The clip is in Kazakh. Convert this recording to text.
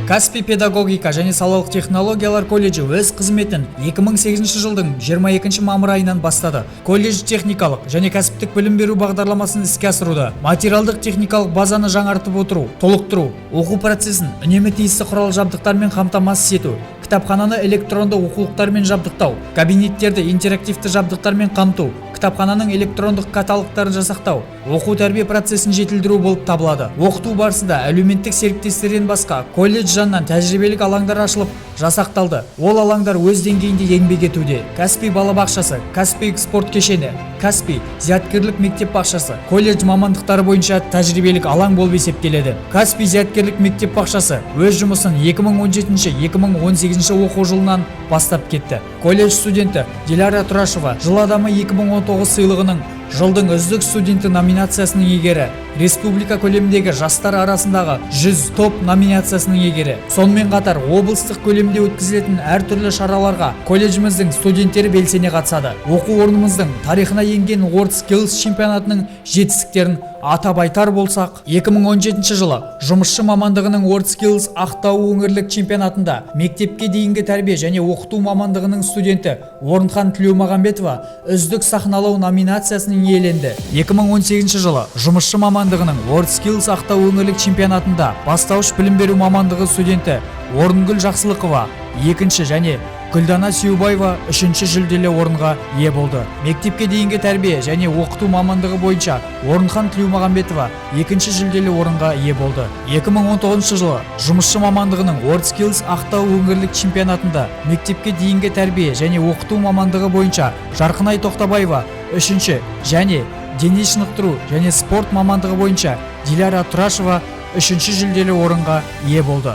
Каспий педагогика және салалық технологиялар колледжі өз қызметін 2008 жылдың 22 мамыр айынан бастады. Колледж техникалық және кәсіптік білім беру бағдарламасын іске асыруда, материалдық техникалық базаны жаңартып отыру, толықтыру, оқу процесін үнемі тиісті құрал жабдықтармен қамтамасыз ету, кітапхананы электронды оқулықтармен жабдықтау, кабинеттерді интерактивті жабдықтармен қамту, кітапхананың электрондық каталогтарын жасақтау, оқу тәрбие процесін жетілдіру болып табылады. Оқыту барысында әлеуметтік серіктестерден басқа колледж жанынан тәжірибелік алаңдар ашылып жасақталды. Ол алаңдар өз деңгейінде еңбек етуде. Каспий балабақшасы, Каспий спорт кешені, Каспий зияткерлік мектеп бақшасы колледж мамандықтары бойынша тәжірибелік алаң болып есептеледі. Каспий зияткерлік мектеп бақшасы өз жұмысын 2017-2018 оқу жылынан бастап кетті. Колледж студенті Диляра Тұрашева жыл адамы 2019 сыйлығының жылдың үздік студенті номинациясының егері, республика көлеміндегі жастар арасындағы 100 топ номинациясының егері. Сонымен қатар облыстық көлемде өткізілетін әртүрлі шараларға колледжіміздің студенттері белсене қатысады. Оқу орнымыздың тарихына енген WorldSkills чемпионатының жетістіктерін атап айтар болсақ, 2017 жылы жұмысшы мамандығының WorldSkills Ақтау өңірлік чемпионатында мектепке дейінгі тәрбие және оқыту мамандығының студенті Орынхан Тілеумағамбетова үздік сахналау номинациясының иеленді. 2018 жылы жұмысшы мамандығының WorldSkills Ақтау өңірлік чемпионатында бастауыш білім беру мамандығы студенті Орынгүл Жақсылықова екінші және Гүлдана Сүйубаева үшінші жүлделі орынға ие болды. Мектепке дейінгі тәрбие және оқыту мамандығы бойынша Орынхан Тілеумағамбетова екінші жүлделі орынға ие болды. 2019 жылы жұмысшы мамандығының WorldSkills Ақтау өңірлік чемпионатында мектепке дейінгі тәрбие және оқыту мамандығы бойынша Жарқынай Тоқтабаева үшінші және дене шынықтыру және спорт мамандығы бойынша Диляра Тұрашева үшінші жүлделі орынға ие болды.